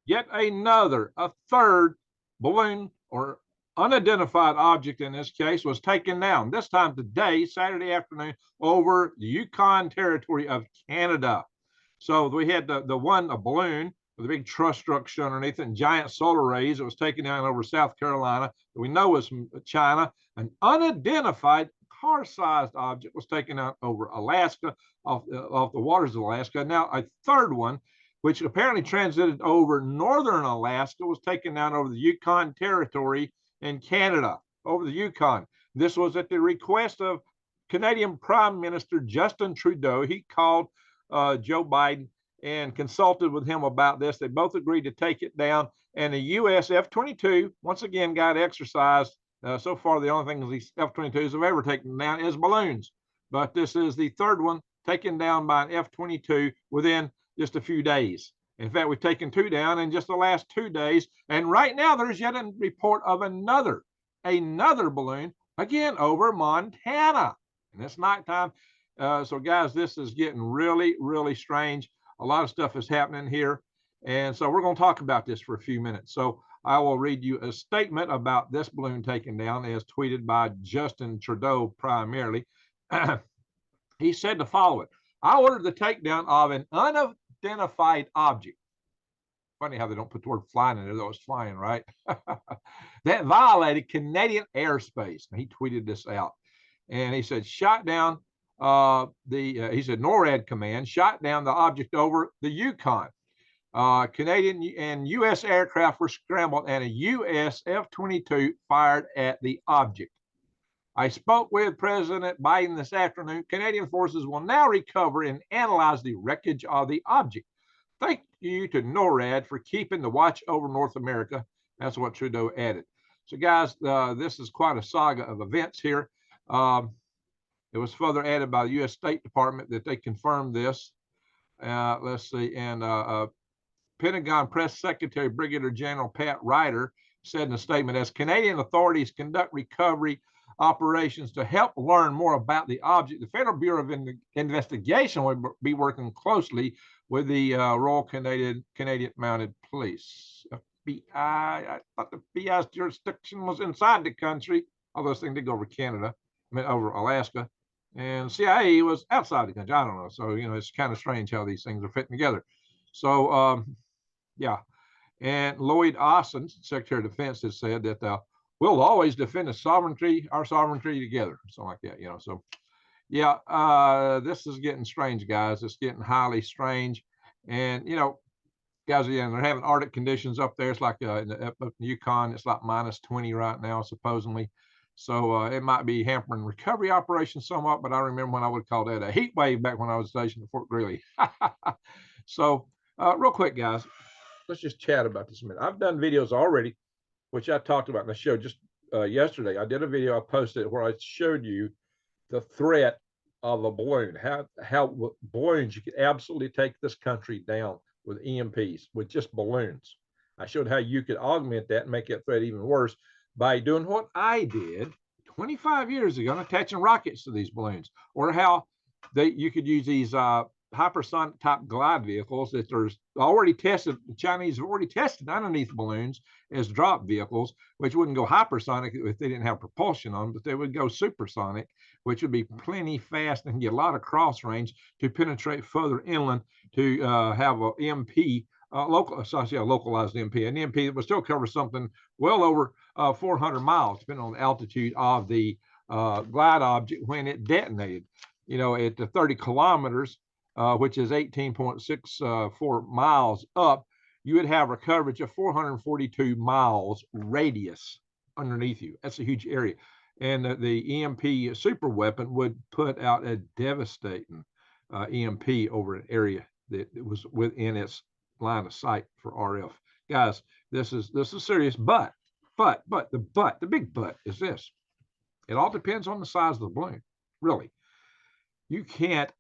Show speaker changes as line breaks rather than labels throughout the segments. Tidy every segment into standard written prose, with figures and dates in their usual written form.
yet another, a third balloon or unidentified object in this case was taken down, this time today, Saturday afternoon, over the Yukon Territory of Canada. So we had the one, a balloon with a big truss structure underneath it and giant solar rays that was taken down over South Carolina that we know was from China. An unidentified car-sized object was taken out over Alaska, off the waters of Alaska. Now a third one, which apparently transited over northern Alaska, was taken down over the Yukon Territory in Canada, over the Yukon. This was at the request of Canadian Prime Minister Justin Trudeau. He called Joe Biden and consulted with him about this. They both agreed to take it down. And the U.S. F-22, once again, got exercised. So far, the only thing these F-22s have ever taken down is balloons. But this is the third one taken down by an F-22 within just a few days. In fact, we've taken two down in just the last 2 days. And right now, there's yet a report of another balloon, again, over Montana. And it's nighttime. So, guys, this is getting really, really strange. A lot of stuff is happening here. And so we're going to talk about this for a few minutes. So I will read you a statement about this balloon taken down as tweeted by Justin Trudeau primarily. He said the following: I ordered the takedown of an unidentified object. Funny how they don't put the word flying in there, though it's flying, right? That violated Canadian airspace. And he tweeted this out. And he said, shot down he said NORAD command shot down the object over the Yukon. Canadian and U.S. aircraft were scrambled and a U.S. F-22 fired at the object. I spoke with President Biden this afternoon. Canadian forces will now recover and analyze the wreckage of the object. Thank you to NORAD for keeping the watch over North America. That's what Trudeau added. So, guys, this is quite a saga of events here. It was further added by the U.S. State Department that they confirmed this. Let's see. And Pentagon Press Secretary Brigadier General Pat Ryder said in a statement, as Canadian authorities conduct recovery operations to help learn more about the object, the Federal Bureau of Investigation will be working closely with the Royal Canadian Mounted Police. FBI, I thought the FBI's jurisdiction was inside the country, although this thing did go over Canada, over Alaska. And CIA was outside the country. I don't know. So, it's kind of strange how these things are fitting together. So, yeah. And Lloyd Austin, Secretary of Defense, has said that we'll always defend our sovereignty together. Something like that, So, yeah, this is getting strange, guys. It's getting highly strange. And, guys, they're having Arctic conditions up there. It's like in the Yukon, it's like -20 right now, supposedly. So it might be hampering recovery operations somewhat, but I remember when I would call that a heat wave back when I was stationed at Fort Greely. So real quick, guys, let's just chat about this a minute. I've done videos already, which I talked about in the show just yesterday. I did a video I posted where I showed you the threat of a balloon, how balloons, you could absolutely take this country down with EMPs, with just balloons. I showed how you could augment that and make that threat even worse by doing what I did 25 years ago, attaching rockets to these balloons, or how you could use these hypersonic type glide vehicles that there's already tested. The Chinese have already tested underneath balloons as drop vehicles, which wouldn't go hypersonic if they didn't have propulsion on, but they would go supersonic, which would be plenty fast and get a lot of cross range to penetrate further inland to have a MP. Localized MP, an MP that would still cover something well over 400 miles, depending on the altitude of the glide object when it detonated. At the 30 kilometers, which is 18.64 miles up, you would have a coverage of 442 miles radius underneath you. That's a huge area. And the EMP super weapon would put out a devastating EMP over an area that was within its line of sight for RF. Guys, this is serious, but the big but is this. It all depends on the size of the balloon. Really. You can't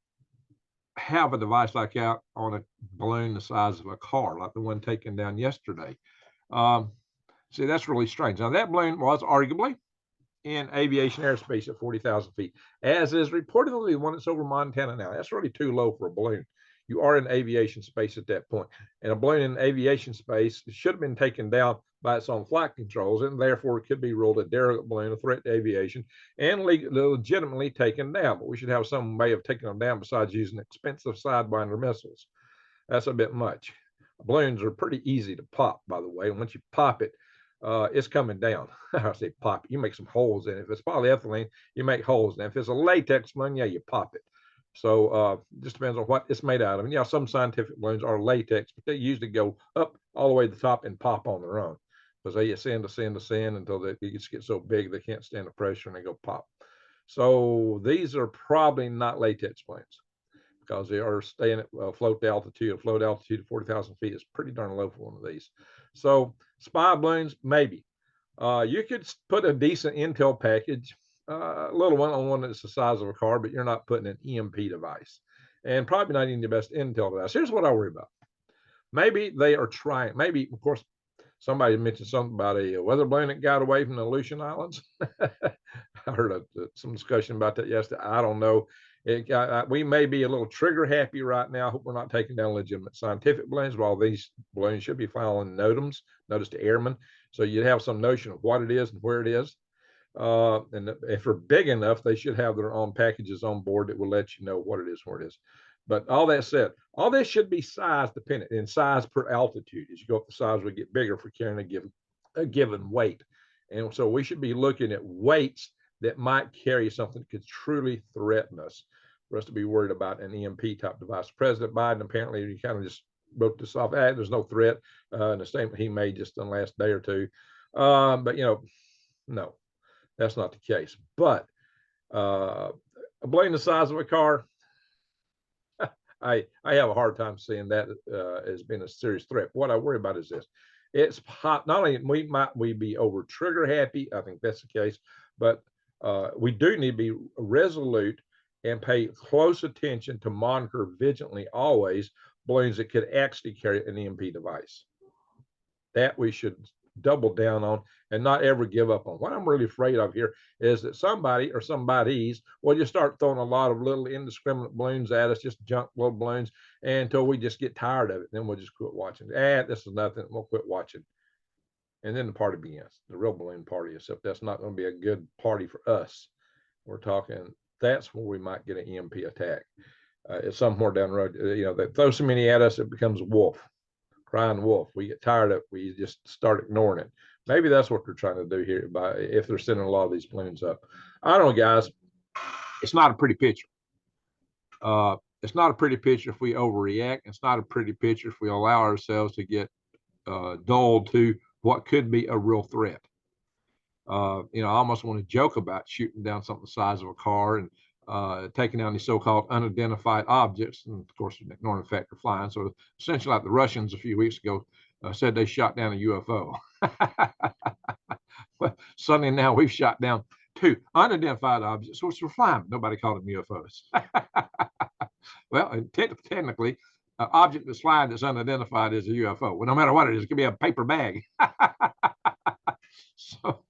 have a device like that on a balloon the size of a car, like the one taken down yesterday. See, that's really strange. Now, that balloon was arguably in aviation airspace at 40,000 feet, as is reportedly the one that's over Montana now. That's really too low for a balloon. you are in aviation space at that point. And a balloon in aviation space should have been taken down by its own flight controls, and therefore it could be ruled a derelict balloon, a threat to aviation, and legitimately taken down. But we should have some way of taking them down besides using expensive sidewinder missiles. That's a bit much. Balloons are pretty easy to pop, by the way. Once you pop it, it's coming down. I say pop, you make some holes in it. If it's polyethylene, you make holes in it. If it's a latex balloon, yeah, you pop it. So just depends on what it's made out of. And yeah, some scientific balloons are latex, but they usually go up all the way to the top and pop on their own because they ascend until they just get so big they can't stand the pressure and they go pop. So these are probably not latex planes because they are staying at float altitude. A float altitude of 40,000 feet is pretty darn low for one of these. So spy balloons, maybe. You could put a decent intel package, a little one on one that's the size of a car, but you're not putting an EMP device and probably not even the best intel device. Here's what I worry about. Maybe they are trying, maybe, of course, somebody mentioned something about a weather balloon that got away from the Aleutian Islands. I heard some discussion about that yesterday. I don't know. We may be a little trigger happy right now. I hope we're not taking down legitimate scientific balloons. While these balloons should be following NOTAMs, notice to airmen, so you'd have some notion of what it is and where it is. And if they're big enough, they should have their own packages on board that will let you know what it is, where it is. But all that said, all this should be size dependent, in size per altitude. As you go up the size, we get bigger for carrying a given weight. And so we should be looking at weights that might carry something that could truly threaten us, for us to be worried about an EMP type device. President Biden apparently he kind of just wrote this off. There's no threat in a statement he made just in the last day or two. But no, that's not the case. But a balloon the size of a car, I have a hard time seeing that as being a serious threat. What I worry about is this. It's hot. Not only might we be over trigger happy, I think that's the case, but we do need to be resolute and pay close attention to monitor vigilantly always balloons that could actually carry an EMP device. That we should double down on and not ever give up on. What I'm really afraid of here is that somebody or somebody's will just start throwing a lot of little indiscriminate balloons at us, just junk little balloons, until we just get tired of it. Then we'll just quit watching. This is nothing. We'll quit watching. And then the party begins, the real balloon party, except that's not going to be a good party for us. We're talking, that's where we might get an EMP attack. It's somewhere down the road. They throw so many at us, it becomes a wolf. Crying wolf. We get tired of it. We just start ignoring it. Maybe that's what they're trying to do here if they're sending a lot of these balloons up. I don't know, guys. It's not a pretty picture. It's not a pretty picture if we overreact. It's not a pretty picture if we allow ourselves to get dulled to what could be a real threat. I almost want to joke about shooting down something the size of a car and taking down these so-called unidentified objects, and of course ignoring the fact they're flying. So essentially, like the Russians a few weeks ago said they shot down a UFO. But suddenly now we've shot down 2 unidentified objects, which were flying. Nobody called them UFOs. Well, technically, an object that's flying that's unidentified is a UFO. Well, no matter what it is, it could be a paper bag. So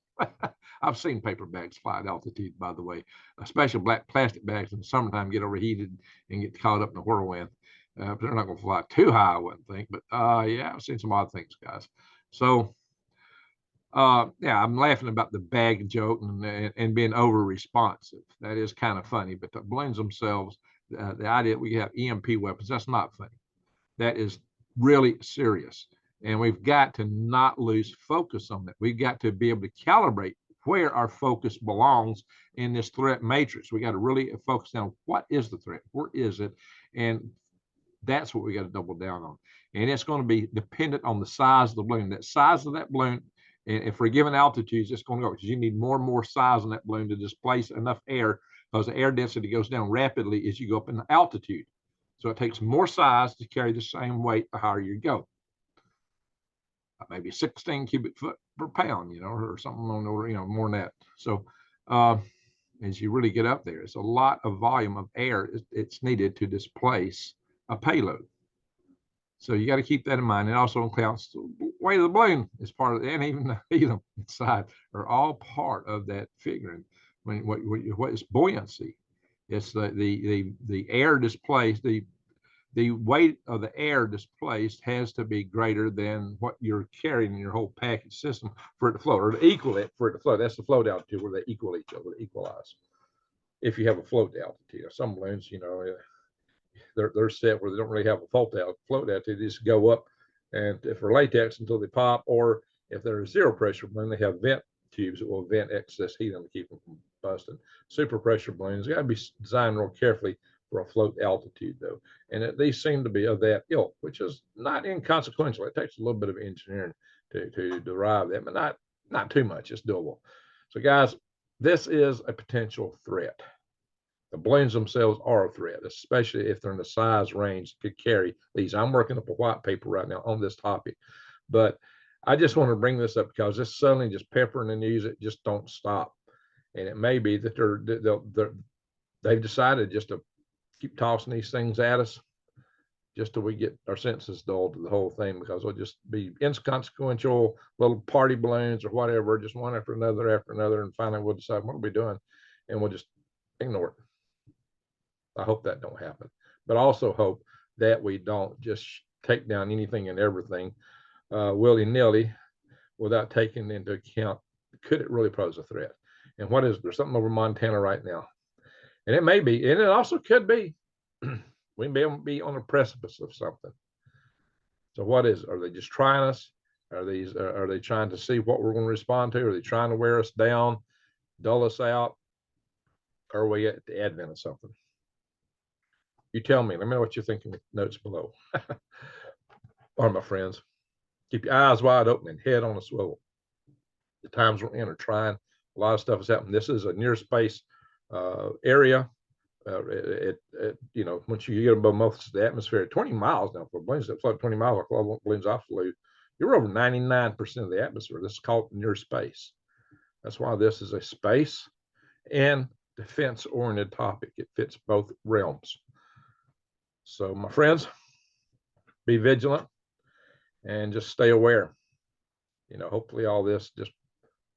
I've seen paper bags fly at altitude, by the way. Special black plastic bags in the summertime get overheated and get caught up in a whirlwind. But they're not going to fly too high, I wouldn't think. But yeah, I've seen some odd things, guys. So yeah, I'm laughing about the bag joke and being over responsive. That is kind of funny. But the balloons themselves, the idea that we have EMP weapons, that's not funny. That is really serious. And we've got to not lose focus on that. We've got to be able to calibrate where our focus belongs in this threat matrix. We got to really focus on what is the threat, where is it, and that's what we got to double down on. And it's going to be dependent on the size of the balloon. That size of that balloon, and if we're given altitudes, it's going to go because you need more and more size on that balloon to displace enough air, because the air density goes down rapidly as you go up in altitude. So it takes more size to carry the same weight the higher you go. Maybe 16 cubic foot per pound, or something on the order, more than that. So as you really get up there, it's a lot of volume of air it's needed to displace a payload. So you got to keep that in mind. It also accounts the weight of the balloon is part of it, and even the helium inside are all part of that figuring. What is buoyancy? It's the air displaced, the the weight of the air displaced has to be greater than what you're carrying in your whole package system for it to float, or to equal it for it to float. That's the float altitude where they equal each other, equalize. If you have a float altitude, some balloons, you know, they're set where they don't really have a float altitude. They just go up, and if they're latex until they pop, or if they're a zero pressure balloon, they have vent tubes that will vent excess heat to keep them from busting. Super pressure balloons got to be designed real carefully for a float altitude, though, and these seem to be of that ilk, which is not inconsequential. It takes a little bit of engineering to derive that, but not too much. It's doable. So, guys, this is a potential threat. The balloons themselves are a threat, especially if they're in the size range that could carry these. I'm working up a white paper right now on this topic, but I just want to bring this up because this suddenly just peppering the news, it just don't stop. And it may be that they've decided just to keep tossing these things at us just till we get our senses dulled to the whole thing, because it'll just be inconsequential little party balloons or whatever, just one after another. And finally we'll decide, what are we doing? And we'll just ignore it. I hope that don't happen, but I also hope that we don't just take down anything and everything willy-nilly without taking into account, could it really pose a threat? And what is, there's something over Montana right now, and it may be, and it also could be, we may be on the precipice of something. So what is it? Are they just trying us? Are they trying to see what we're going to respond to? Are they trying to wear us down, dull us out? Or are we at the advent of something? You tell me. Let me know what you're thinking in the notes below. All right, my friends, keep your eyes wide open and head on a swivel. The times we're in are trying. A lot of stuff is happening. This is a near space area. You know, once you get above most of the atmosphere, 20 miles now, for balloons that float 20 miles, like all the balloons I flew, you're over 99% of the atmosphere. This is called near space. That's why this is a space and defense-oriented topic. It fits both realms. So, my friends, be vigilant and just stay aware. You know, hopefully all this just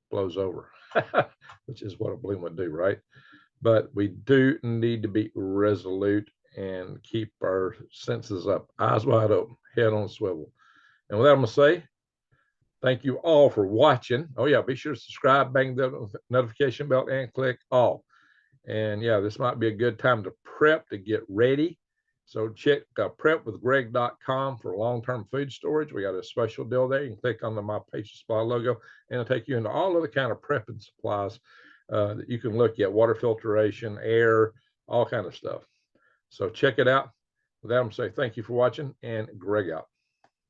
blows over, which is what a balloon would do, right? But we do need to be resolute and keep our senses up, eyes wide open, head on a swivel. And with that, I'm going to say thank you all for watching. Oh, yeah, be sure to subscribe, bang the notification bell, and click all. And, yeah, this might be a good time to prep, to get ready. So check prepwithgreg.com for long-term food storage. We got a special deal there. You can click on the My Patient Supply logo, and it'll take you into all of the kind of prepping supplies that you can look at: water filtration, air, all kind of stuff. So check it out. With that, I'm saying thank you for watching, and Greg out.